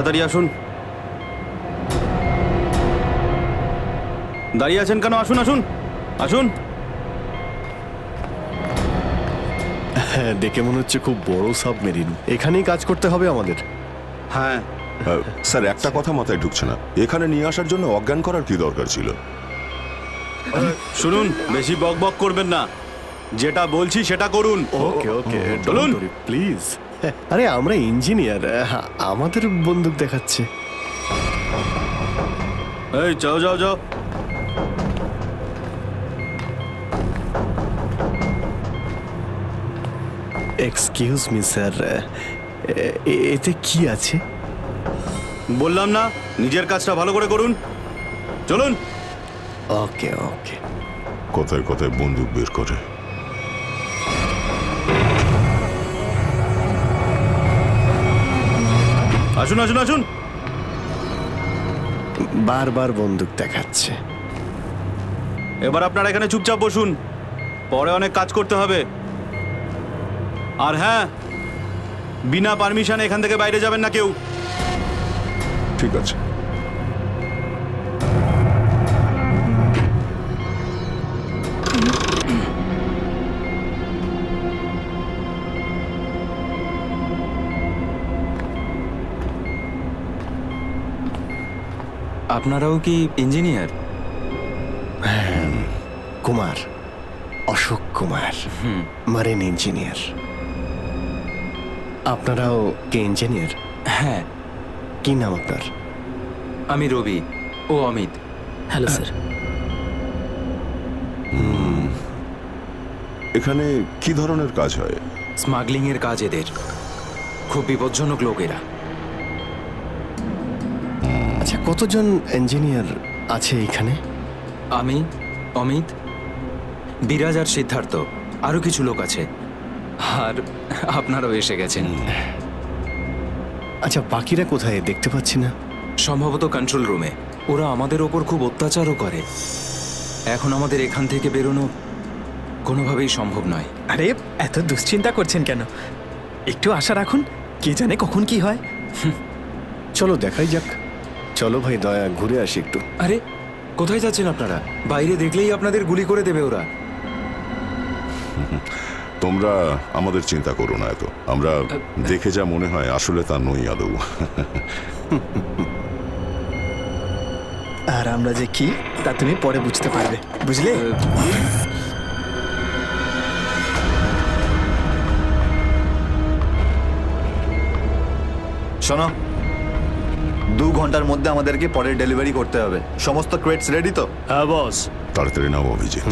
তাড়াতাড়ি আসুন। দাঁড়িয়ে আছেন কেন? আসুন আসুন আসুন। হ্যাঁ, দেখে মনে হচ্ছে খুব বড় সাবমেরিন। এখানেই কাজ করতে হবে আমাদের। হ্যাঁ স্যার, একটা কথা মাথায় ঢুকছে না, এখানে নিয়ে আসার জন্য অজ্ঞান করার কি দরকার ছিল? শুনুন, বেশি বক বক করবেন না, যেটা বলছি সেটা করুন। ওকে ওকে, চলুন প্লিজ। আরে আমরা ইঞ্জিনিয়ার, আমাদের বন্দুক দেখাচ্ছে। এই যাও যাও যাও। এক্সকিউজ মি স্যার, এতে কি আছে? বললাম না, নিজের কাজটা ভালো করে করুন। চলুন। ওকে ওকে। কথায় কথায় বন্দুক বের করে। আসুন আসুন আসুন। বারবার বন্দুক দেখাচ্ছে। এবার আপনারা এখানে চুপচাপ বসুন, পরে অনেক কাজ করতে হবে। আর হ্যাঁ, বিনা পারমিশনে এখান থেকে বাইরে যাবেন না কেউ। ঠিক আছে। আপনারাও কি engineer? Kumar, Ashok Kumar, marine engineer. আপনারাও কি ইঞ্জিনিয়ার? হ্যাঁ। কি নাম আপনার? আমি রবি, ও অমিত। Hello sir. এখানে কি ধরনের কাজ হয়? স্মাগলিং এর কাজ এদের। খুব বিপজ্জনক লোক এরা। আচ্ছা, কতজন ইঞ্জিনিয়ার আছে এখানে? আমি, অমিত, বিরাজ আর সিদ্ধার্থ, আরো কিছু লোক আছে। আর আপনারাও এসে গেছেন। আচ্ছা, বাকিরা কোথায় দেখতে পাচ্ছি না? সম্ভবত কন্ট্রোল রুমে। ওরা আমাদের ওপর খুব অত্যাচারও করে। এখন আমাদের এখান থেকে বেরোনো কোনোভাবেই সম্ভব নয়। আরে এত দুশ্চিন্তা করছেন কেন? একটু আশা রাখুন, কে জানে কখন কি হয়। চলো দেখাই যাক। চলো ভাই, দয়া ঘুরে আসি একটু। আরে কোথায় যাচ্ছেন আপনারা? বাইরে দেখলেই আপনাদের গুলি করে দেবে ওরা। তোমরা আমাদের চিন্তা করো না এত, আমরা দেখে যা মনে হয় আসলে তা নই আদৌ। আর আমরা যে কি তা তুমি পরে বুঝতে পারবে, বুঝলে? শোনো, 2 ঘন্টার মধ্যে আমাদেরকে পরের ডেলিভারি করতে হবে। সমস্ত ক্রেটস রেডি তো? হ্যাঁ বস। তাড়াতাড়ি নাও অভিজিৎ।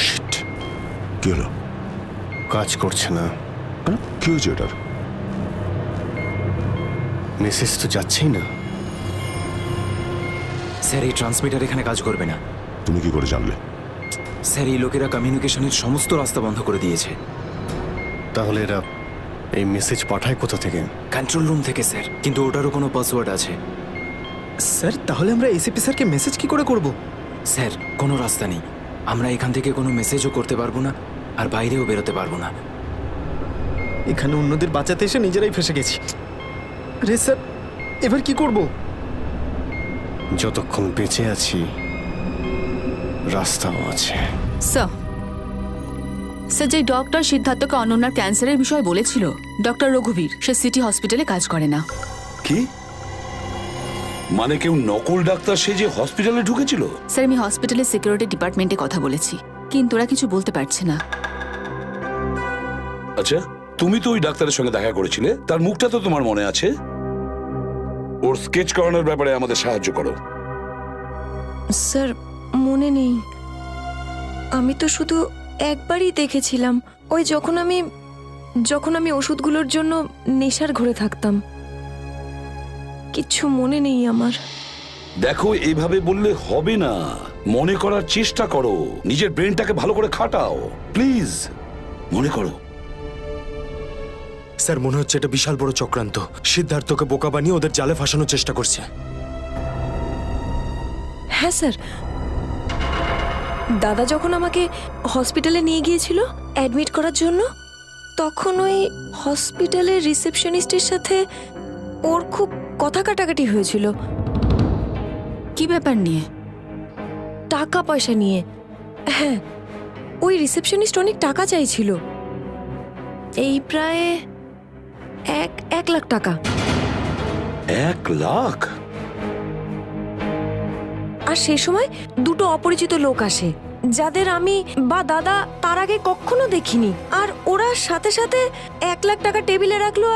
Shit! কি হলো? কাজ করছে না। কি হয়েছে এটার? মেসেজ তো যাচ্ছেই না। স্যার, এই ট্রান্সমিটার এখানে কাজ করবে না। তুমি কি করে জানলে? স্যার, এই লোকেরা কমিউনিকেশনের সমস্ত রাস্তা বন্ধ করে দিয়েছে। তাহলে এরা এই মেসেজ পাঠায় কোথা থেকে? কন্ট্রোল রুম থেকে স্যার, কিন্তু ওটারও কোনো পাসওয়ার্ড আছে। স্যার, তাহলে আমরা এসিপি স্যারকে মেসেজ কি করে করব? স্যার, কোনো রাস্তা নেই। আমরা এখান থেকে কোনো মেসেজও করতে পারবো না, আর বাইরেও বেরোতে পারবো না। এখানে অন্যদের বাঁচাতে এসে নিজেরাই ফেসে গেছি। আরে স্যার, এবার কি করব? যতক্ষণ বেঁচে আছি রাস্তাও আছে। স্যার, স্যার, যে ডক্টর সিদ্ধার্থকে অনন্যার ক্যান্সারের বিষয়ে বলেছিল, ডক্টর রঘুবীর, সে সিটি হসপিটালে কাজ করে না। কি মানে? কেউ নকল ডাক্তার সেজে হসপিটালে ঢুকেছিল? স্যার, আমি হসপিটালের সিকিউরিটি ডিপার্টমেন্টে কথা বলেছি, কিন্তু ওরা কিছু বলতে পারছে না। আচ্ছা, তুমি তো ওই ডাক্তারের সঙ্গে দেখা করেছিলে, তার মুখটা তো তোমার মনে আছে। ওর স্কেচ করানোর ব্যাপারে আমাদের সাহায্য করো। স্যার, মনে নেই। আমি তো শুধু একবারই দেখেছিলাম, ওই যখন আমি ওষুধগুলোর জন্য নেশার ঘরে থাকতাম। কিচ্ছু মনে নেই আমার। দেখো, এইভাবে বললে হবে না। মনে করার চেষ্টা করো, নিজের ব্রেনটাকে ভালো করে খাটাও প্লিজ। মনে করো। স্যার, মনে হচ্ছে এটা বিশাল বড় চক্রান্ত। সিদ্ধার্থকে বোকা বানিয়ে ওদের জালে ফাঁসানোর চেষ্টা করছে। হ্যাঁ স্যার, দাদা যখন আমাকে হসপিটালে নিয়ে গিয়েছিল অ্যাডমিট করার জন্য, তখন ওই হসপিটালের রিসেপশনিস্টের সাথে ওর খুব কথা কাটাকাটি হয়েছিল কি ব্যাপার নিয়ে? টাকা পয়সা নিয়ে। হ্যাঁ, ওই রিসেপশনিস্ট অনেক টাকা চাইছিল, এই প্রায় 1 লাখ টাকা। 1 লাখ? আর সেই সময় দুটো অপরিচিত লোক আসে, যাদের আমি বা দাদা তার আগে কখনো দেখিনি। আর ওরা সাথে সাথে 1 লাখ টাকা টেবিলে রাখলো।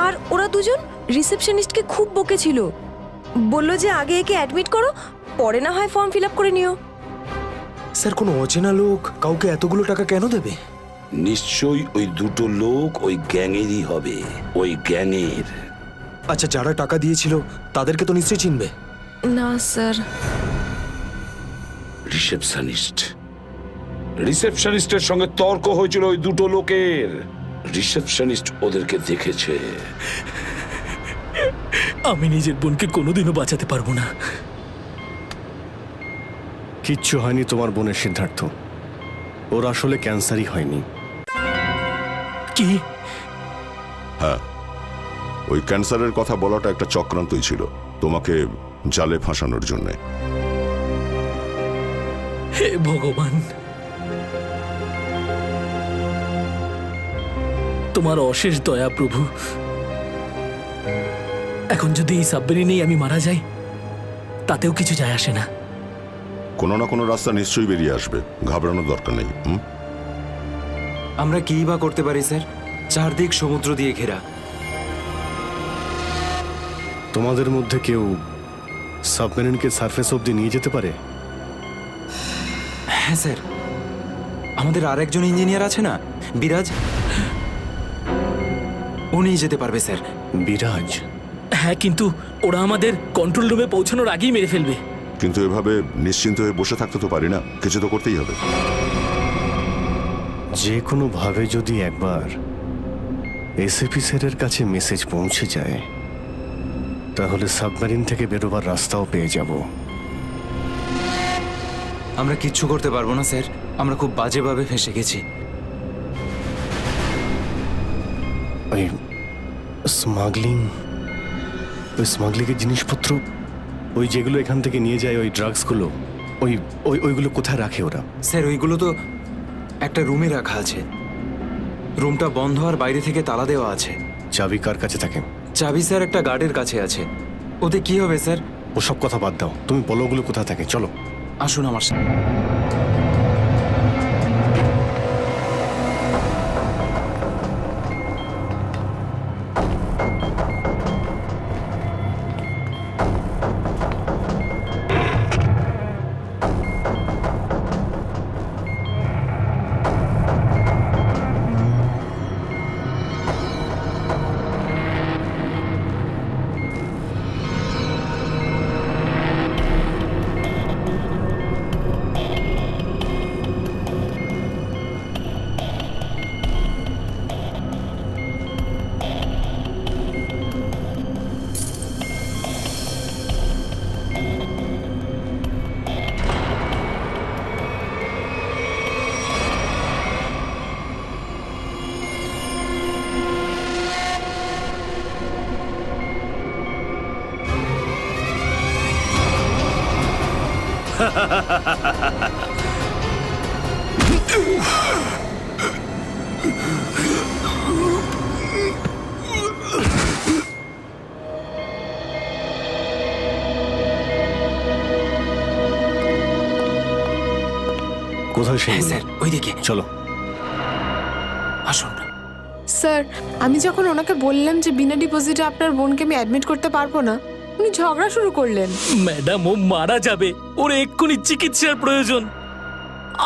আর ওরা দুজন রিসেপশনিস্টকে খুব বকেছিল, বলল যে আগে একে অ্যাডমিট করো, পরে না হয় ফর্ম ফিল আপ করে নিও। স্যার, কোনো অচেনা লোক কাউকে এতগুলো টাকা কেন দেবে? নিশ্চয়ই ওই দুটো লোক ওই গ্যাংয়েরই হবে, ওই গ্যাংয়ের। আচ্ছা, যারা টাকা দিয়েছিল তাদেরকে তো নিশ্চয়ই চিনবে। না স্যার। রিসেপশনিস্টের সঙ্গে তর্ক হয়েছিল ওই দুটো লোকের। রিসেপশনিস্ট ওদেরকে দেখেছে। আমি নিজের বোনকে কোনোদিনও বাঁচাতে পারবো না। কিচ্ছু হয়নি তোমার বোনের, সিদ্ধার্থ। ওর আসলে ক্যান্সারই হয়নি। কি? হ্যাঁ, ওই ক্যান্সারের কথা বলাটা একটা চক্রান্তই ছিল, তোমাকে জালে ফাঁসানোর জন্যে। হে ভগবান, তোমার অশেষ দয়া প্রভু। এখন যদি এই সাবমেরিনেই আমি মারা যাই, তাতেও কিছু যায় আসে না। কোনো না কোনো রাস্তা নিশ্চয়ই বেরিয়ে আসবে, ঘাবড়ানোর দরকার নেই। আমরা কি বা করতে পারি স্যার? চারদিক সমুদ্র দিয়ে ঘেরা। তোমাদের মধ্যে কেউ সাবমেরিনকে সারফেস অব্দি নিয়ে যেতে পারে? হ্যাঁ স্যার, আমাদের আরেকজন ইঞ্জিনিয়ার আছে না, বিরাজ, ও নিয়ে যেতে পারবে স্যার। বিরাজ? হ্যাঁ, কিন্তু ওরা আমাদের কন্ট্রোল রুমে পৌঁছানোর আগেই মেরে ফেলবে। কিন্তু এভাবে নিশ্চিন্ত হয়ে বসে থাকতে তো পারি না, কিছু তো করতেই হবে। যে কোনো ভাবে যদি একবার এসএপি স্যারের কাছে মেসেজ পৌঁছে যায়, তাহলে সাবমেরিন থেকে বেরোবার রাস্তাও পেয়ে যাব। আমরা কিচ্ছু করতে পারবো না স্যার, আমরা খুব বাজেভাবে ফেঁসে গেছি। ওই স্মাগলিংয়ের জিনিসপত্র, ওই যেগুলো এখান থেকে নিয়ে যায়, ওই ড্রাগসগুলো, ওইগুলো কোথায় রাখে ওরা? স্যার, ওইগুলো তো একটা রুমে রাখা আছে। রুমটা বন্ধ আর বাইরে থেকে তালা দেওয়া আছে। চাবি কার কাছে থাকে? চাবি স্যার একটা গার্ডের কাছে আছে। ওতে কি হবে স্যার? ওসব কথা বাদ দাও, তুমি বলো ওগুলো কোথায় থাকে। চলো আসুন আমার সাথে। কোথায় সেই? স্যার ওইদিকে চলো আসুন। স্যার, আমি যখন ওনাকে বললাম যে বিনা ডিপোজিটে আপনার বোনকে আমি অ্যাডমিট করতে পারবো না, উনি ঝগড়া শুরু করলেন। ম্যাডাম, ও মারা যাবে, ওর এক্ষুনি চিকিৎসার প্রয়োজন।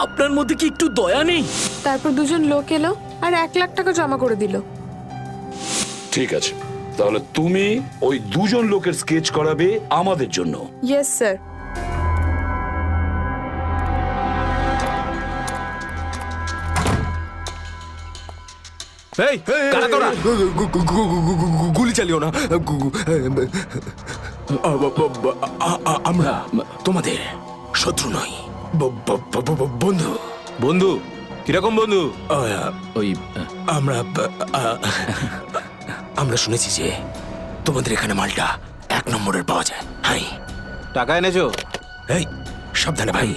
আপনার মধ্যে কি একটু দয়া নেই? তারপর দুজন লোক এলো আর 1 লাখ টাকা জমা করে দিল। ঠিক আছে, তাহলে তুমি ওই দুজন লোকের স্কেচ করাবে আমাদের জন্য। Yes sir. এই কারা তোরা? গুলি চালিও না। আমরা তোমাদের শত্রু নই। বন্ধু বন্ধু কিরকম বন্ধু? আমরা শুনেছি যে তোমাদের এখানে মালটা 1 নম্বরের পাওয়া যায়। হাই, টাকা এনেছো? এই সাবধানে ভাই।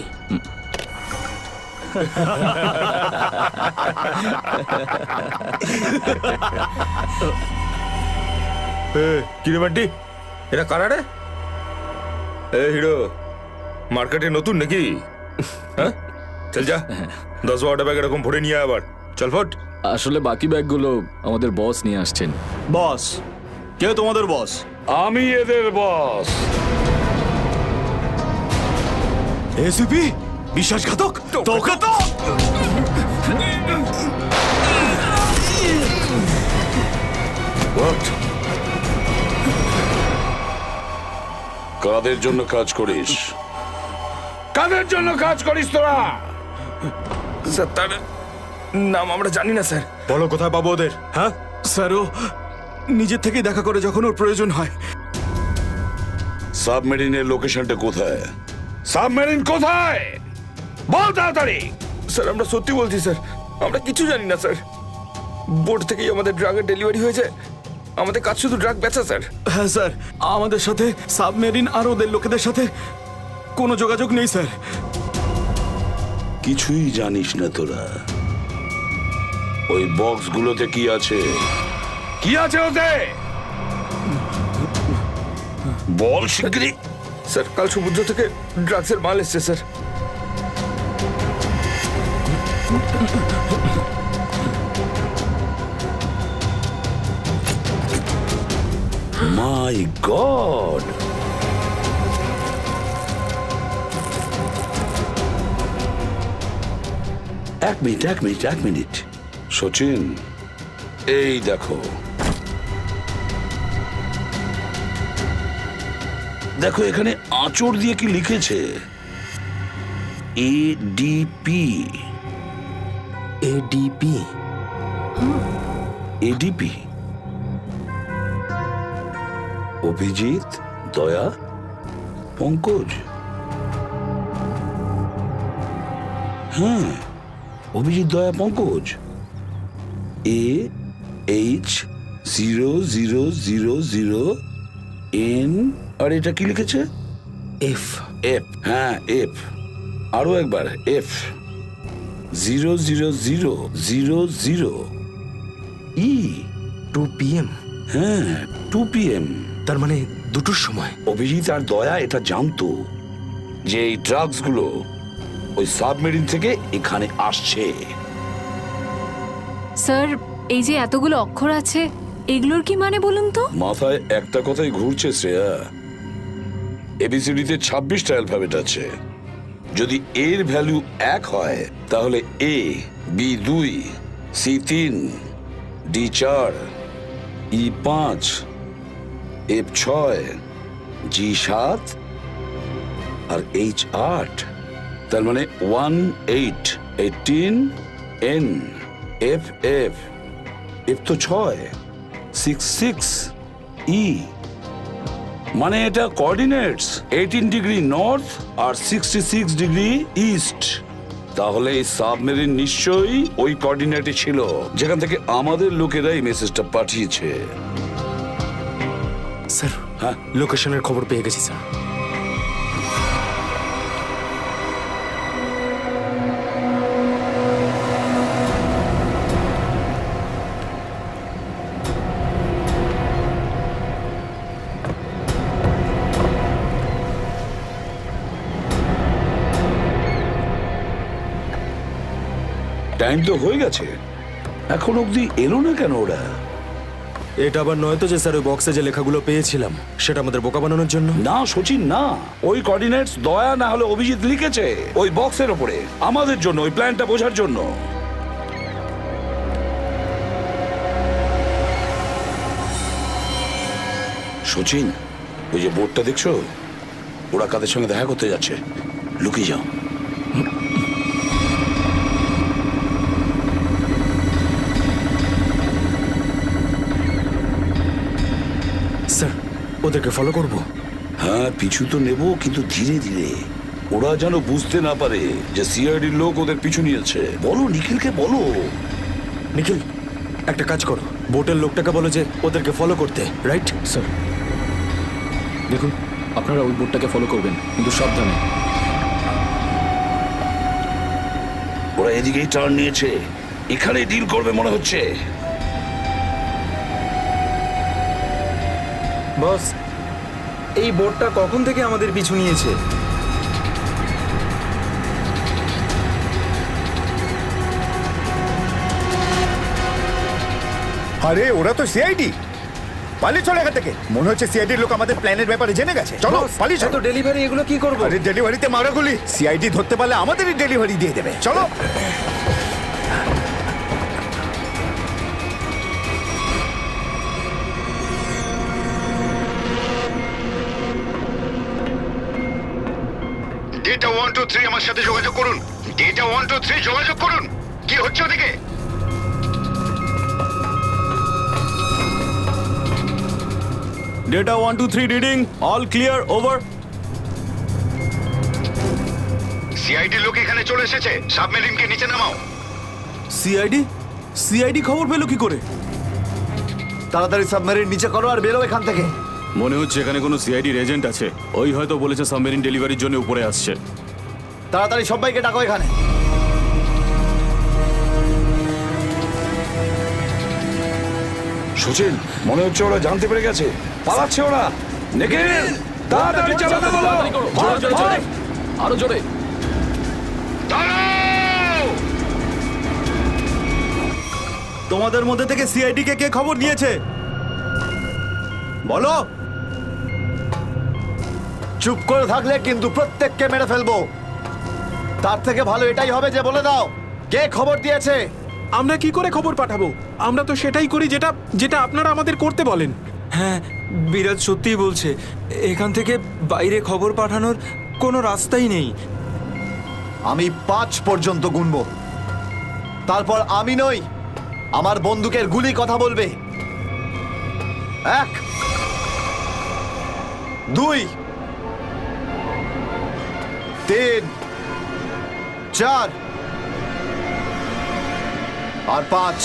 কিরে বান্টি, এটা কারা রে? এ হিরো, মার্কেটে নতুন নাকি? হ্যাঁ, চল যা 10-12টা ব্যাগ এরকম ভরে নিয়ে আবার চল ফট। আসলে বাকি ব্যাগগুলো আমাদের বস নিয়ে আসছেন। বস? কে তোমাদের বস? আমি এদের বস। এসিপি বিশ্বাসঘাতক, তোকে তো What? কাদের জন্য কাজ করিস? কাদের জন্য কাজ করিস তোরা? স্যার, তার নাম আমরা জানি না স্যার। বলো কোথায় পাবো ওদের? হ্যাঁ স্যার, ও নিজের থেকে দেখা করে যখন ওর প্রয়োজন হয়। সাবমেরিনের লোকেশনটা কোথায়? সাবমেরিন কোথায়? বল তাড়াতাড়ি। স্যার, আমরা সত্যি বলছি স্যার, আমরা কিছু জানি না স্যার। বোট থেকেই আমাদের ড্রাগের ডেলিভারি হয়েছে। আমাদের কাজ শুধু ড্রাগ বেচা স্যার। হ্যাঁ স্যার, আমাদের সাথে সাবমেরিন আর ওদের লোকেদের সাথে কোনো যোগাযোগ নেই স্যার। কিছুই জানিস না তোরা? ওই বক্সগুলোতে কি আছে? কি আছে ওতে? বল শিগগিরই। স্যার, কাল সমুদ্র থেকে ড্রাগসের মাল এসছে স্যার। মাই গড! এক মিনিট সচিন, এই দেখো দেখো এখানে আঁচড় দিয়ে কি লিখেছে? এডিপি। এডিপি? এডিপি অভিজিৎ, দয়া, পঙ্কজ। হ্যাঁ, অভিজিৎ, দয়া, পঙ্কজ। AH0000N, আর এটা কি লিখেছে? এফ। এফ, হ্যাঁ এফ। আরো একবার এফ। 00000E। 2 PM? হ্যাঁ, 2 PM। তার মানে 2টোর সময়। অভিজিৎ আর দয়া এটা জানতো যে এই ড্রাগস গুলো ওই সাবমেরিন থেকে এখানে আসছে। স্যার, এই যে এতগুলো অক্ষর আছে, এগুলোর কি মানে বলুন তো? মাথায় একটা কথাই ঘুরছে শ্রেয়া। এবিসিডিতে 26টা অ্যালফাবেট আছে। যদি এর ভ্যালু 1 হয় তাহলে A, B 2, C 3, D 4, E 5, F 6, G 7 R H 8। তার মানে 1 8 18 N F F F তো 6 6 6 E। মানে এটা কোঅর্ডিনেটস 18 ডিগ্রি নর্থ আর 66 ডিগ্রি ইস্ট। তাহলে এই সাবমেরিন নিশ্চয়ই ওই কোঅর্ডিনেটে ছিল যেখান থেকে আমাদের লোকেরা এই মেসেজটা পাঠিয়েছে। স্যার, হ্যাঁ, লোকেশনের খবর পেয়ে গেছি স্যার। টাইম তো হয়ে গেছে, এখন অবধি এলো না কেন ওরা? এটা আবার নয় তো যে স্যার ওই বক্সে যে লেখাগুলো পেয়েছিলাম সেটা আমাদের বোকা বানানোর জন্য? না সচিন, না। ওই কোঅর্ডিনেটস দয়া না হলে অভিজিৎ লিখেছে ওই বক্সের ওপরে আমাদের জন্য, ওই প্ল্যানটা বোঝার জন্য। সচিন, ওই যে বোর্ডটা দেখছো, ওরা কাদের সঙ্গে দেখা করতে যাচ্ছে। লুকিয়ে যাও। স্যার, ওদেরকে ফলো করব? হ্যাঁ, পিছু তো নেব, কিন্তু ধীরে ধীরে। ওরা যেন বুঝতে না পারে যে সিআইডির লোক ওদের পিছু নিয়েছে। বলো নিখিলকে বলো। নিখিল, একটা কাজ করো, বোটের লোকটাকে বলো যে ওদেরকে ফলো করতে, রাইট? স্যার দেখুন, আপনারা ওই বোটটাকে ফলো করবেন, কিন্তু সাবধানে। ওরা এদিকেই টার্ন নিয়েছে, এখানে ডিল করবে মনে হচ্ছে। বস, এই বোটটা কখন থেকে আমাদের পিছু নিয়েছে? আরে ওরা তো সিআইডি, পালিয়ে চলে এখান থেকে। মনে হচ্ছে সিআইডির লোক আমাদের প্ল্যানের ব্যাপারে জেনে গেছে। চলো পালিয়ে চলো। ডেলিভারি এগুলো কি করবো? আরে ডেলিভারিতে মারাগুলি, সিআইডি ধরতে পারলে আমাদেরই ডেলিভারি দিয়ে দেবে। চলো। ডেটা 123 আমার সাথে যোগাযোগ করুন। ডেটা 123 যোগাযোগ করুন। কি হচ্ছে ওদিকে? Data 123 reading, all clear, over. CID লোক এখানে চলে এসেছে, সাবমেরিনকে নিচে নামাও। সিআইডি খবর পেলো কি করে? তাড়াতাড়ি সাবমেরিন নিচে করো আর বেরো এখান থেকে। মনে হচ্ছে এখানে কোনো সিআইডির এজেন্ট আছে, ওই হয়তো বলেছে সাবমেরিন ডেলিভারির জন্য উপরে আসছে। তাড়াতাড়ি সবাইকে ডাকো এখানে। সচিন, মনে হচ্ছে ওরা জানতে পেরে গেছে, পালাচ্ছে ওরা। নিখিল, তাড়াতাড়ি চালাতে বলো। আরো জোরে। তোমাদের মধ্যে থেকে সিআইডি কে খবর দিয়েছে বলো। চুপ করে থাকলে কিন্তু প্রত্যেককে মেরে ফেলবো। তার থেকে ভালো এটাই হবে যে বলে দাও কে খবর দিয়েছে। আমরা কি করে খবর পাঠাবো? আমরা তো সেটাই করি যেটা যেটা আপনারা আমাদের করতে বলেন। হ্যাঁ, বিরাজ সত্যিই বলছে, এখান থেকে বাইরে খবর পাঠানোর কোনো রাস্তাই নেই। আমি 5 পর্যন্ত গুনবো, তারপর আমি নই, আমার বন্দুকের গুলি কথা বলবে। 1 2 3 4 আর 5।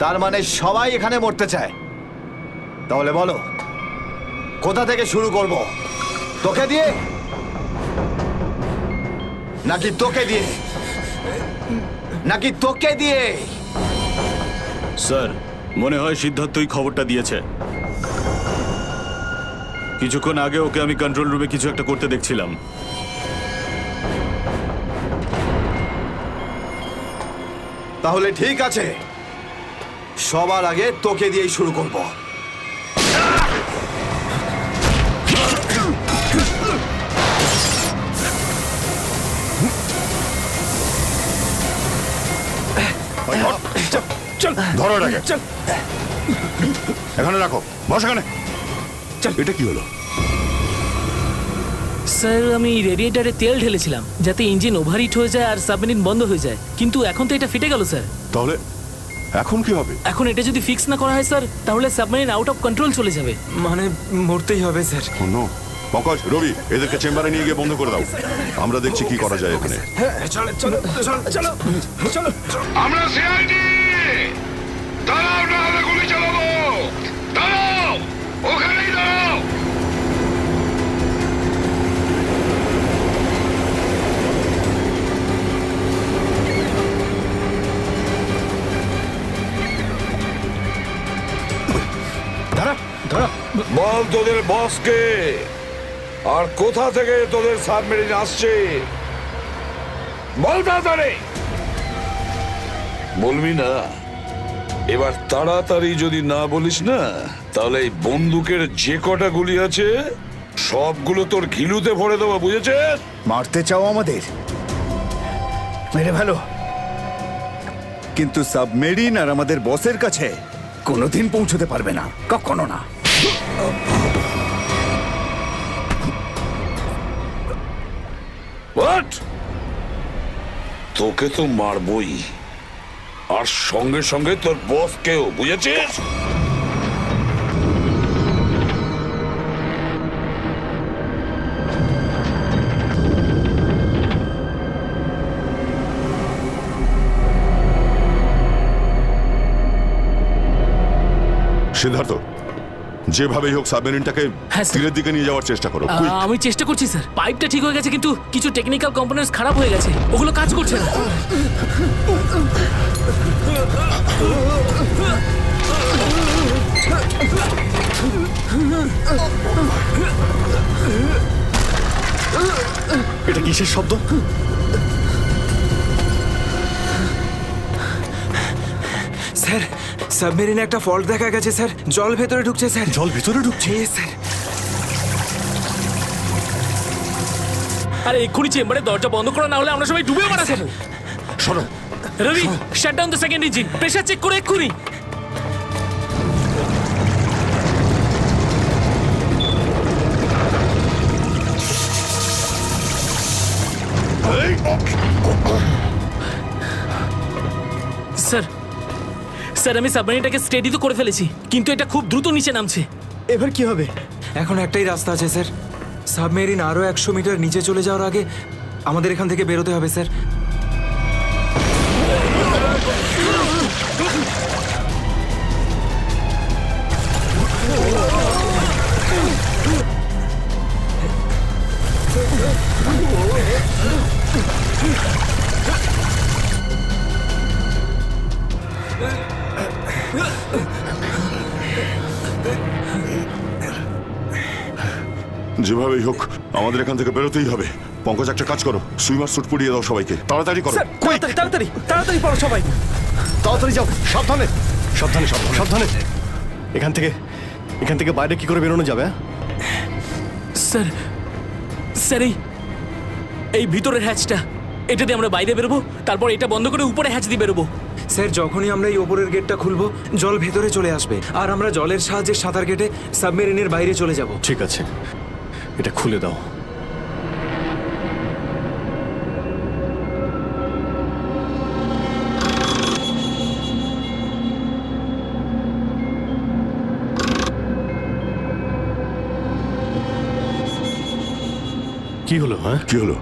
তার মানে সবাই এখানে মরতে চায়। তাহলে বলো কোথা থেকে শুরু করব? তোকে দিয়ে নাকি তোকে দিয়ে? নাকি তোকে দিয়ে? স্যার, মনে হয় সিদ্ধার্থই খবরটা দিয়েছে। কিছুক্ষণ আগে ওকে আমি কন্ট্রোল রুমে কিছু একটা করতে দেখছিলাম। তাহলে ঠিক আছে, সবার আগে তোকে দিয়েই শুরু করব। চল ধরো এটাকে, চল এখানে রাখো, বস এখানে। চল। এটা কি হলো? স্যার, আমি রেডিয়েটারে তেল ঢেলেছিলাম যাতে ইঞ্জিন ওভারহিট হয়ে যায় আর সাবমেরিন বন্ধ হয়ে যায়, কিন্তু এখন তো এটা ফেটে গেল স্যার। তাহলে এখন কি হবে? এখন এটা যদি ফিক্স না করা হয় স্যার, তাহলে সাবমেরিন আউট অফ কন্ট্রোল চলে যাবে। মানে মরতেই হবে স্যার। নো, পঙ্কজ, রবি, এদেরকে চেম্বারে নিয়ে গিয়ে বন্ধ করে দাও। আমরা দেখছি কি করা যায় এখানে। আমরা সিআইডি, দাঁড়াও না হলে গুলি চালাবো। দাঁড়াও, ওখানেই দাঁড়াও। বল তোদের বসকে, আর কোথা থেকে তোদের সাবমেরিন আসছে বল তাড়াতাড়ি। বলবি না? এবার তাড়াতাড়ি যদি না বলিস না, তাহলে এই বন্দুকের যে কটা গুলি আছে সবগুলো তোর ঘিলুতে ভরে দেবো, বুঝেছিস? মারতে চাও আমাদের? মেরে ভালো, কিন্তু সাবমেরিন আর আমাদের বসের কাছে কোনোদিন পৌঁছতে পারবে না, কখনো না। হোয়াট? তোকে তো মারবই, আর সঙ্গে সঙ্গে তোর বসকেও, বুঝেছিস? সিদ্ধার্থ, যেভাবেই হোক সাবমেরিনটাকে তীরের দিকে নিয়ে যাওয়ার চেষ্টা করো। আমি চেষ্টা করছি স্যার। পাইপটা ঠিক হয়ে গেছে কিন্তু কিছু টেকনিক্যাল কম্পোনেন্টস খারাপ হয়ে গেছে, ওগুলো কাজ করছে না। এটা কিসের শব্দ? স্যার, সাবমেরিনে একটা ফল্ট দেখা গেছে স্যার। জল ভেতরে ঢুকছে স্যার। জল ভেতরে ঢুকছে? স্যার। আরে এক্ষুনি চেম্বারে দরজা বন্ধ করা না হলে আমরা সবাই ডুবে মারা যাবো। শোনো Ravi, shut down the second engine, pressure check করে এক্ষুনি। স্যার, স্যার আমি সাবমেরিনটাকে স্টেডি তো করে ফেলেছি, কিন্তু এটা খুব দ্রুত নিচে নামছে। এবার কি হবে? এখন একটাই রাস্তা আছে স্যার। সাবমেরিন আরো 100 মিটার নিচে চলে যাওয়ার আগে আমাদের এখান থেকে বেরোতে হবে স্যার। যেভাবেই হোক আমাদের এখান থেকে বেরোতেই হবে। পঙ্কজ, একটা কাজ করো, সুইমার স্যুট পরিয়ে দাও সবাইকে, তাড়াতাড়ি করো। তাড়াতাড়ি তাড়াতাড়ি পড়ো সবাই, তাড়াতাড়ি যাও। সাবধানে সাবধানে সাবধানে। এখান থেকে বাইরে কি করে বেরোনো যাবে? স্যার, স্যার এই ভিতরের হ্যাচটা, এটা দিয়ে আমরা বাইরে বেরোবো, তারপর এটা বন্ধ করে উপরে হ্যাচ দিয়ে বেরোবো। স্যার, যখনই আমরা এই ওপরের গেটটা খুলবো জল ভেতরে চলে আসবে, আর আমরা জলের সাহায্যে সাঁতার কেটে সাবমেরিনের বাইরে চলে যাব। ঠিক আছে, এটা খুলে দাও। কি হলো? হ্যাঁ, কি হলো?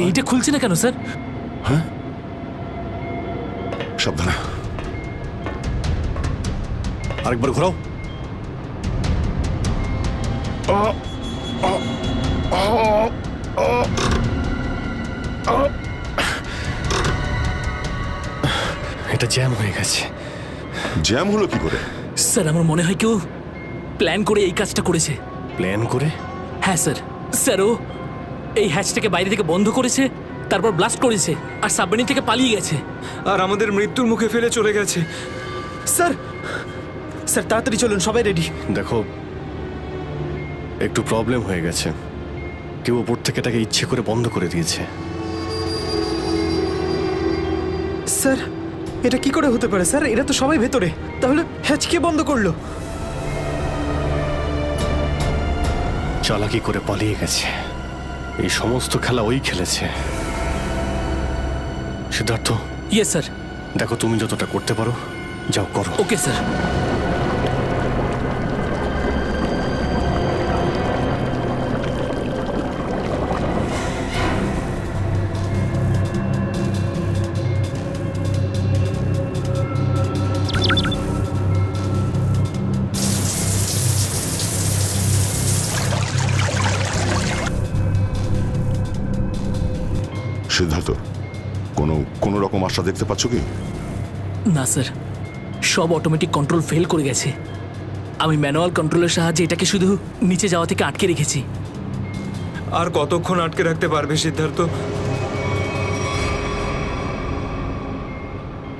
এইটা খুলছে না কেন স্যার? হ্যাঁ, সাবধানে। আরেকবার ঘোরাও। এটা জ্যাম হয়ে গেছে। জ্যাম হলো কি করে? স্যার আমার মনে হয় কেউ প্ল্যান করে এই কাজটা করেছে। প্ল্যান করে? হ্যাঁ স্যার। স্যার ও এই হ্যাচটাকে বাইরে থেকে বন্ধ করেছে, তারপর ব্লাস্ট করেছে, আর সাবমেরিন থেকে পালিয়ে গেছে, আর আমাদের মৃত্যুর মুখে ফেলে চলে গেছে। স্যার, স্যার তাড়াতাড়ি চলুন, সবাই রেডি। দেখো, একটু প্রবলেম হয়ে গেছে। কেউ ওপর থেকে এটাকে ইচ্ছে করে বন্ধ করে দিয়েছে। স্যার, এটা কি করে হতে পারে স্যার? এরা তো সবাই ভেতরে, তাহলে হ্যাচ কে বন্ধ করলো? চালাকি করে পালিয়ে গেছে। এই সমস্ত খেলা ওই খেলেছে। সিদ্ধার্থ। Yes sir. দেখো, তুমি যতটা করতে পারো যাও করো। Okay sir. সিদ্ধার্থ, কোনো রকম আশা দেখতে পাচ্ছ কি? না স্যার, সব অটোমেটিক কন্ট্রোল ফেল করে গেছে। আমি ম্যানুয়াল কন্ট্রোলের সাহায্যে এটাকে শুধু নিচে যাওয়া থেকে আটকে রেখেছি। আর কতক্ষণ আটকে রাখতে পারবে সিদ্ধার্থ?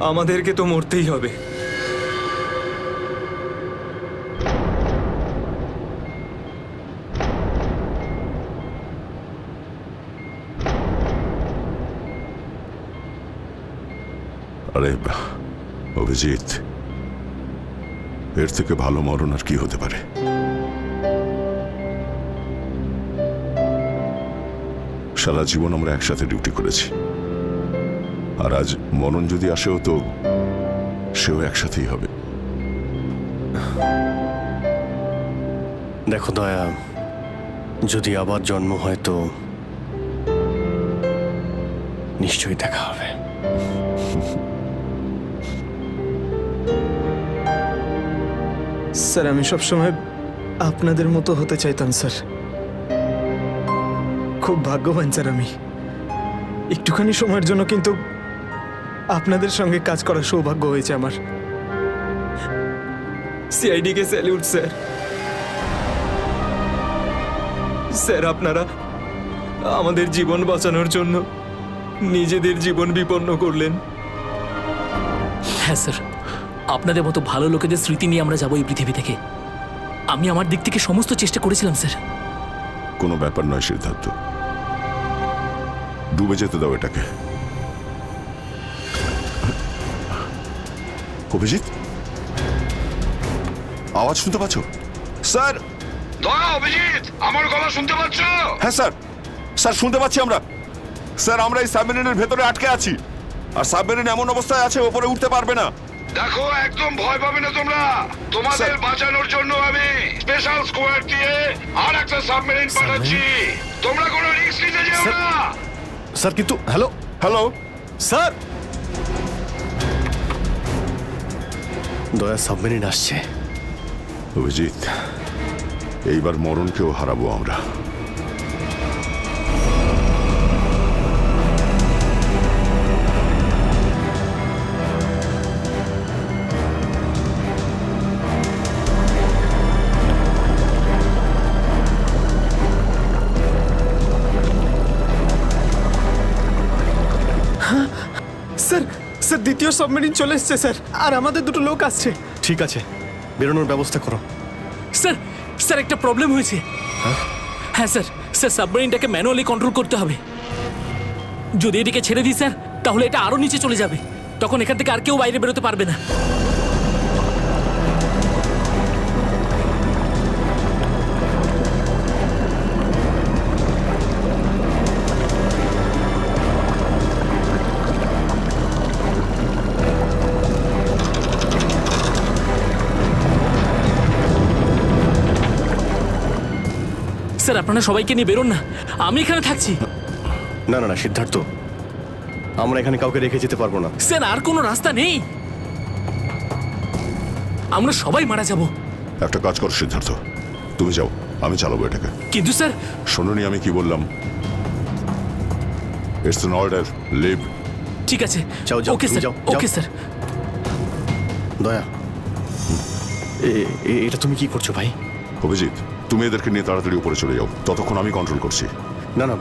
আমাদেরকে তো মরতেই হবে। আরে অভিজিৎ, এর থেকে ভালো মরণ আর কি হতে পারে? সারা জীবন আমরা একসাথে ডিউটি করেছি, আর আজ মরণ যদি আসেও তো সেও একসাথেই হবে। দেখো দয়া, যদি আবার জন্ম হয় তো নিশ্চয়ই দেখা হবে। স্যার আমি সবসময় আপনাদের মতো হতে চাইতাম স্যার। খুব ভাগ্যবান স্যার আমি, একটুখানি সময়ের জন্য কিন্তু আপনাদের সঙ্গে কাজ করার সৌভাগ্য হয়েছে আমার। সিআইডি কে স্যালিউট স্যার। স্যার আপনারা আমাদের জীবন বাঁচানোর জন্য নিজেদের জীবন বিপন্ন করলেন। হ্যাঁ স্যার, আপনাদের মতো ভালো লোকেদের স্মৃতি নিয়ে আমরা যাবো এই পৃথিবী থেকে। আমি আমার দিক থেকে সমস্ত চেষ্টা করেছিলাম স্যার। কোনো ব্যাপার নয় সিদ্ধার্থ, ডুবে যেতে দাও এটাকে। অভিজিৎ, আওয়াজ শুনতে পাচ্ছ? স্যার! দয়া অভিজিৎ, আমার গলা শুনতে পাচ্ছ? হ্যাঁ স্যার, স্যার শুনতে পাচ্ছি আমরা। স্যার আমরা এই সাবমেরিনের ভেতরে আটকে আছি, আর সাবমেরিন এমন অবস্থায় আছে ওপরে উঠতে পারবে না। দেখো, একদম ভয় পাবে না তোমরা। তোমাদের বাঁচানোর জন্য আমি স্পেশাল স্কোয়াড দিয়ে আর একটা সাবমেরিন পাঠাচ্ছি। তোমরা কোনো রিস্ক নিতে যেও না। স্যার কিন্তু হ্যালো হ্যালো স্যার, দয়া সাবমেরিন আসছে। অভিজিৎ, এইবার মরণকেও হারাবো আমরা। স্যার স্যার দ্বিতীয় সাবমেরিন চলে এসছে স্যার, আর আমাদের দুটো লোক আসছে। ঠিক আছে, বেরোনোর ব্যবস্থা করো। স্যার স্যার একটা প্রবলেম হয়েছে। হ্যাঁ স্যার, স্যার সাবমেরিনটাকে ম্যানুয়ালি কন্ট্রোল করতে হবে। যদি এটিকে ছেড়ে দিই স্যার, তাহলে এটা আরো নিচে চলে যাবে। তখন এখান থেকে আর কেউ বাইরে বেরোতে পারবে না। স্যার আপনারা সবাইকে নিয়ে বেরোন না, আমি এখানে থাকছি। না না না সিদ্ধার্থ, আমরা এখানে কাউকে রেখে যেতে পারবো না। স্যার আর কোনো রাস্তা নেই, আমরা সবাই মারা যাব। একটা কাজ করো সিদ্ধার্থ, তুমি যাও, আমি চালাবো এটাকে। কিন্তু স্যার, শোনোনি আমি কি বললাম? It's an order, leave. ঠিক আছে, যাও যাও, ওকে স্যার, ওকে স্যার। দয়া, এটা তুমি কি করছো ভাই? অভিজিৎ, তুমি এদেরকে নিয়ে তাড়াতাড়ি উপরে চলে যাও, ততক্ষণ আমি কন্ট্রোল করছি। না না,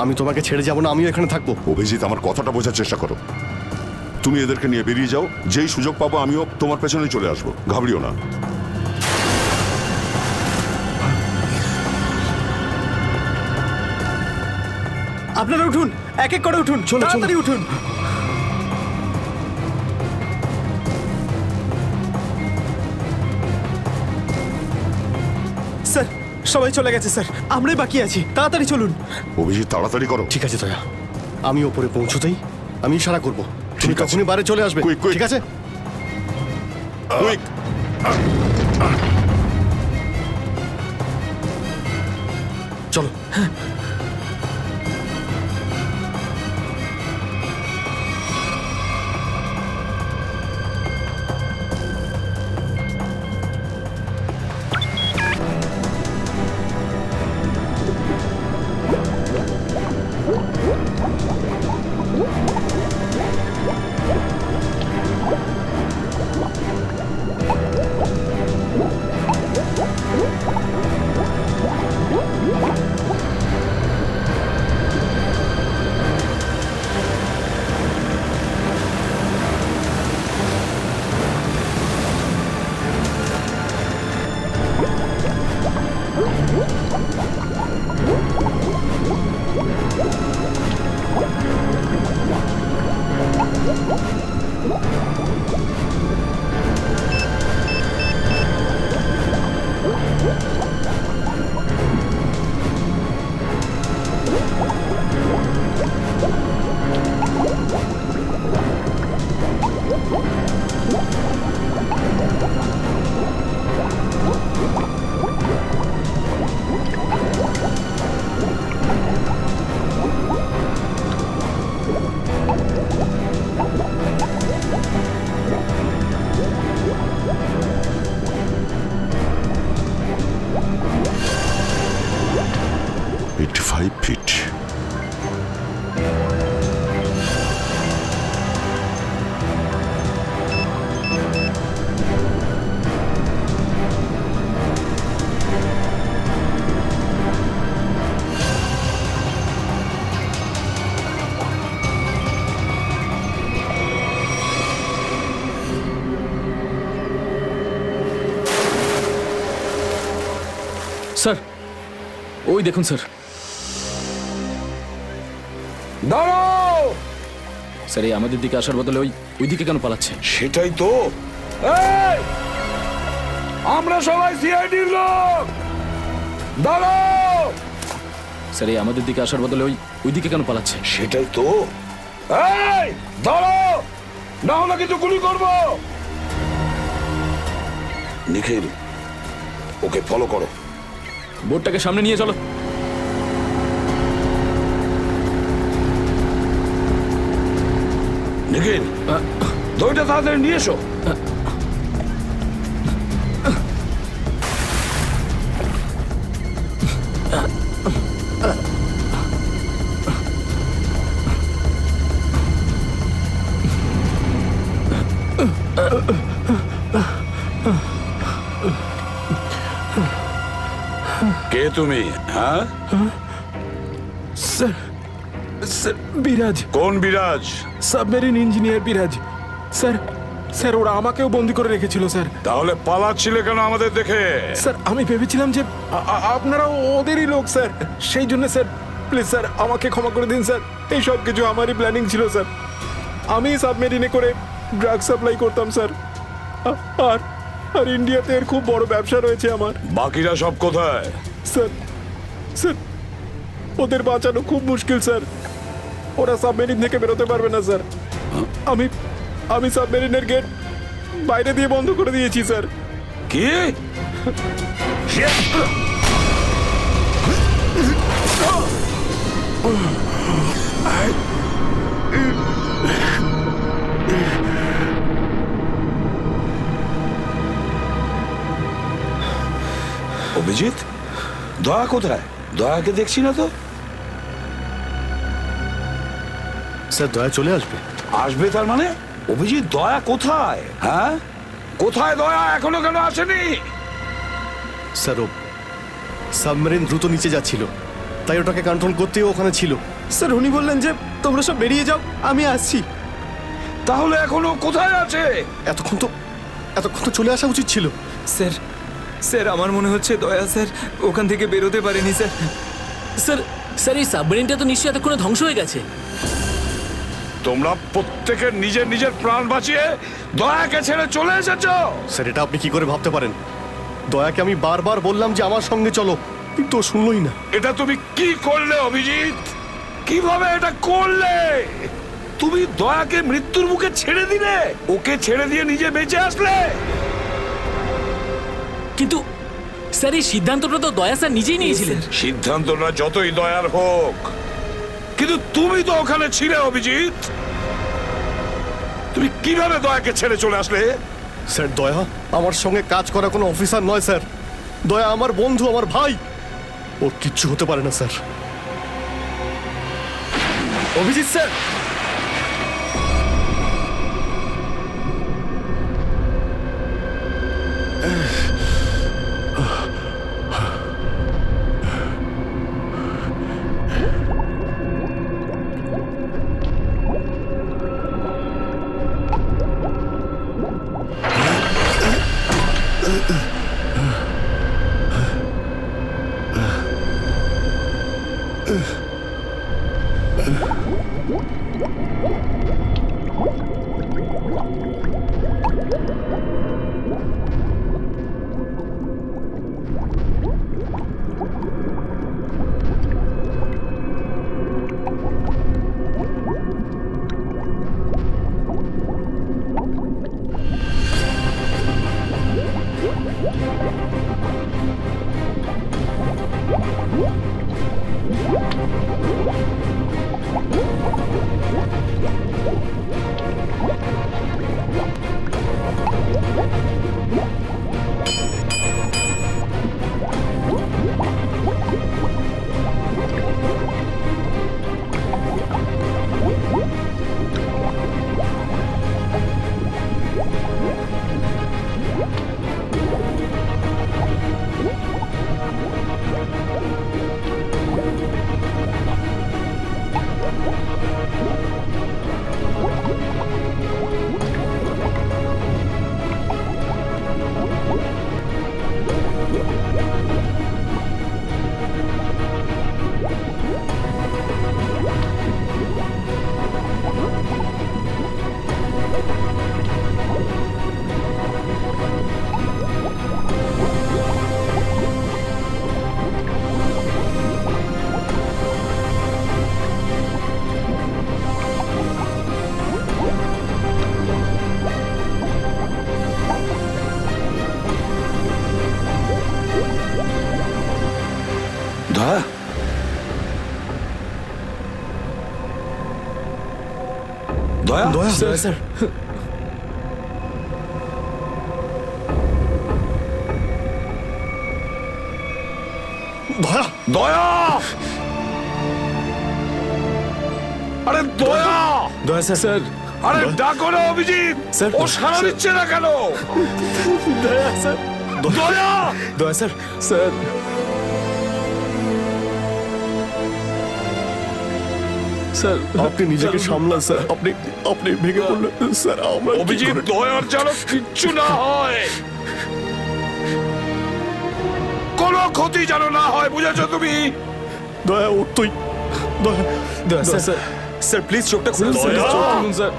আমি তোমাকে ছেড়ে যাবো না, আমিও এখানে থাকবো। অভিজিৎ, আমার কথাটা বোঝার চেষ্টা করো। তুমি এদেরকে নিয়ে বেরিয়ে যাও, যেই সুযোগ পাবো আমিও তোমার পেছনেই চলে আসবো, ঘাবড়িও না। আপনারা উঠুন, এক এক করে উঠুন, তাড়াতাড়ি উঠুন। স্যার সবাই চলে গেছে স্যার, আমরাই বাকি আছি, তাড়াতাড়ি চলুন। অভিজিৎ তাড়াতাড়ি করো। ঠিক আছে দয়া, আমি ওপরে পৌঁছতেই আমি ইশারা করবো, তুমি তখনই বাইরে চলে আসবে। ঠিক আছে? চলো। 5 ফিট। স্যার ওই দেখুন স্যার। দাঁড়াও! স্যার এই আমাদের দিকে আসার বদলে ওই দিকে কেন পালাচ্ছে? সেটাই তো। এই! আমরা সবাই সিআইডির লোক। দাঁড়াও! স্যার এই আমাদের দিকে আসার বদলে ওই দিকে কেন পালাচ্ছে? সেটাই তো। এই! দাঁড়াও! না হলে কিন্তু গুলি করবো। নিখিল, ওকে ফলো করো। বোর্ডটাকে সামনে নিয়ে চলো। নিখিল, দইটা তাড়াতাড়ি নিয়ে এসো। কে তুমি? হ্যাঁ স্যার, স্যার বিরাজ। কোন বিরাজ? সাবমেরিন ইঞ্জিনিয়ার বিরাজ। স্যার, স্যার ওরা আমাকেও বন্দি করে রেখেছিল স্যার। তাহলে পালাচ্ছিলে কেন আমাদের দেখে? স্যার আমি ভেবেছিলাম যে আপনারা ওদেরই লোক স্যার, সেই জন্য স্যার প্লিজ স্যার আমাকে ক্ষমা করে দিন স্যার। এই সব কিছু আমারই প্ল্যানিং ছিল স্যার। আমি সাবমেরিনে করে ড্রাগ সাপ্লাই করতাম স্যার। আর আর ইন্ডিয়াতে এর খুব বড় ব্যবসা রয়েছে আমার। বাকিরা সব কোথায়? স্যার, স্যার ওদের বাঁচানো খুব মুশকিল স্যার। ওরা সাবমেরিন থেকে বেরোতে পারবে না স্যার। আমি সাবমেরিনের গেট বাইরে দিয়ে বন্ধ করে দিয়েছি স্যার। কি? অভিজিৎ, দয়া কোথায়? দয়াকে দেখছি না তো। স্যার দয়া চলে আসবে। আসবে তার মানে? অভিজিৎ, দয়া কোথায়? হ্যাঁ, কোথায় দয়া? এখনো কেন আসেনি? স্যার ও সাবমেরিন দ্রুত নিচে যাচ্ছিল, তাই ওটাকে কন্ট্রোল করতেই ওখানে ছিল। স্যার উনি বললেন যে তোমরা সব বেরিয়ে যাও, আমি আসছি। তাহলে এখনো কোথায় আছে? এতক্ষণ তো চলে আসা উচিত ছিল। স্যার, স্যার আমার মনে হচ্ছে দয়া স্যার ওখান থেকে বেরোতে পারেনি স্যার। স্যার, স্যার এই সাবমেরিনটা তো নিশ্চয়ই এতক্ষণে ধ্বংস হয়ে গেছে। তোমরা প্রত্যেকের নিজের নিজের প্রাণ বাঁচিয়ে দয়াকে ছেড়ে চলে এসেছো। স্যার এটা আপনি কি করে ভাবতে পারেন? দয়াকে আমি বারবার বললাম যে আমার সঙ্গে চলো, কিন্তু ও শুনলই না। এটা তুমি কি করলে অভিজিৎ? কিভাবে এটা করলে? তুমি দয়াকে মৃত্যুর মুখে ছেড়ে দিলে, ওকে ছেড়ে দিয়ে নিজে বেঁচে আসলে। কিন্তু স্যার এই সিদ্ধান্তটা তো দয়া স্যার নিজেই নিয়েছিলেন। সিদ্ধান্তটা যতই দয়ার হোক, কিন্তু তুমি তো ওখানে ছিলে অভিজিৎ। তুমি কিভাবে দয়াকে ছেড়ে চলে আসলে? স্যার দয়া আমার সঙ্গে কাজ করা কোনো অফিসার নয় স্যার। দয়া আমার বন্ধু, আমার ভাই। ওর কিচ্ছু হতে পারে না স্যার। অভিজিৎ স্যার, দয়া দয়া স্যার দয়া দয়া আরে দয়া দয়া স্যার স্যার আরে ডাকো না অভিজিৎ স্যার, ও সাড়া দিচ্ছে না কেন? দয়া স্যার দয়া দয়া স্যার স্যার স্যার আপনি নিজেকে সামলান স্যার। আপনি আপনি ভেঙে পড়লেন স্যার। আমরা কি অভিজিৎ করে- দয়ার যেন কিচ্ছু না হয়, কোনো ক্ষতি যেন না হয়, বুঝেছো তুমি? দয়া ওর তুই দয়া দয়া স্যার স্যার স্যার প্লিজ চোখটা খুলুন স্যার দয়া! চোখ খুলুন স্যার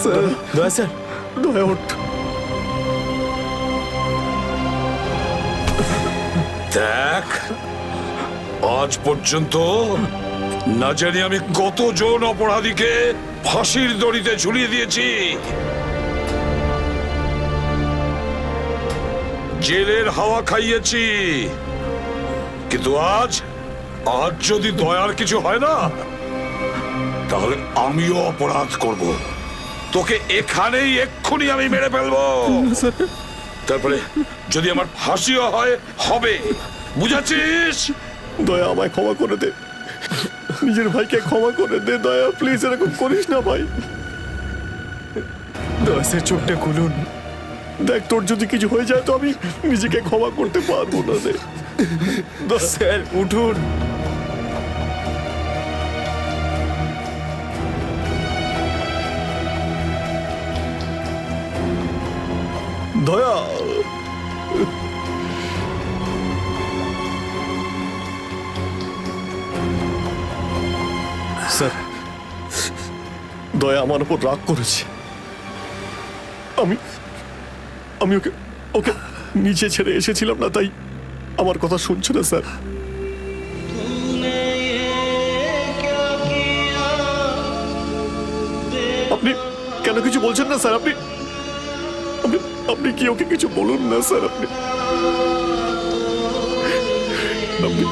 স্যার দয়া স্যার দয়া ওঠ। দেখ, আজ পর্যন্ত না জানি আমি কতজন অপরাধীকে ফাঁসির দড়িতে ঝুলিয়ে দিয়েছি, জেলের হাওয়া খাইয়েছি, কিন্তু আজ যদি দয়ার কিছু হয় না, তাহলে আমিও অপরাধ করব। তোকে এখানেই এক্ষুনি আমি মেরে ফেলবো। তারপরে যদি আমার ফাঁসিও হয়, হবে, বুঝেছিস? দয়া আমায় ক্ষমা করে দে, নিজের ভাইকে ক্ষমা করে দে দয়া, প্লিজ এরকম করিস না ভাই। দয়া স্যার চোখটা খুলুন। দেখ তোর যদি কিছু হয়ে যায় তো আমি নিজেকে ক্ষমা করতে পারবো না রে। স্যার উঠুন। দয়া স্যার, দয়া আমার উপর রাগ করেছে। আমি আমি ওকে ওকে নিচে ছেড়ে এসেছিলাম না, তাই আমার কথা শুনছে না স্যার। আপনি কেন কিছু বলছেন না স্যার? আপনি আপনি আপনি কি ওকে কিছু বলুন না স্যার। আপনি আপনি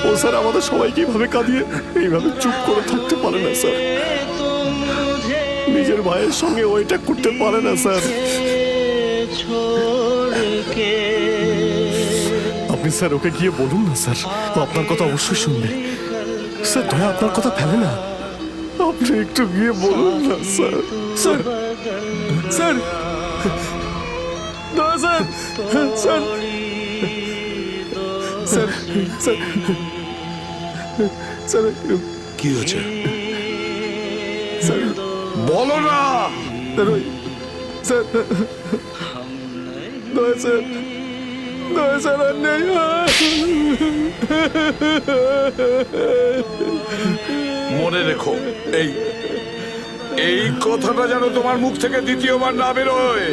ও স্যার আমাদের সবাইকে এইভাবে কাঁদিয়ে এইভাবে চুপ করে থাকতে পারে না স্যার। নিজের ভাইয়ের সঙ্গে ওইটা করতে পারে না স্যার। আপনি স্যার ওকে গিয়ে বলুন না স্যার, ও আপনার কথা অবশ্যই শুনবে স্যার। দয়া আপনার কথা ফেলে না, আপনি একটু গিয়ে বলুন না স্যার। স্যার স্যার দয়া sir sir sir sir sir কি হয়েছে স্যার বলো না। স্যার দয়া স্যার দয়া স্যার আর নেই। মনে রেখো, এই এই কথাটা যেন তোমার মুখ থেকে দ্বিতীয়বার না বেরোয়।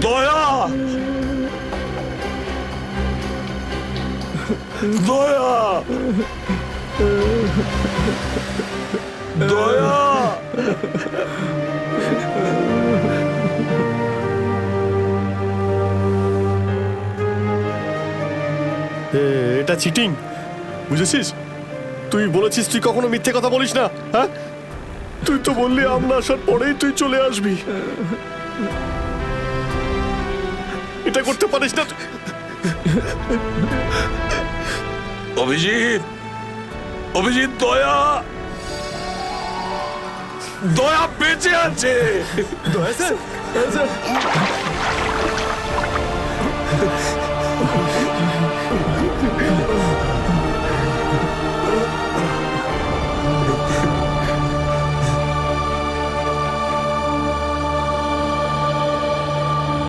দয়া দয়া দয়া এটা চিটিং, বুঝেছিস? তুই বলেছিস তুই কখনো মিথ্যে কথা বলিস না। হ্যাঁ, তুই তো বললি আমরা আসার পরেই তুই চলে আসবি। এটা করতে পারিস না। অভিজিৎ, অভিজিৎ, দয়া দয়া বেঁচে আছে। দয়া স্যার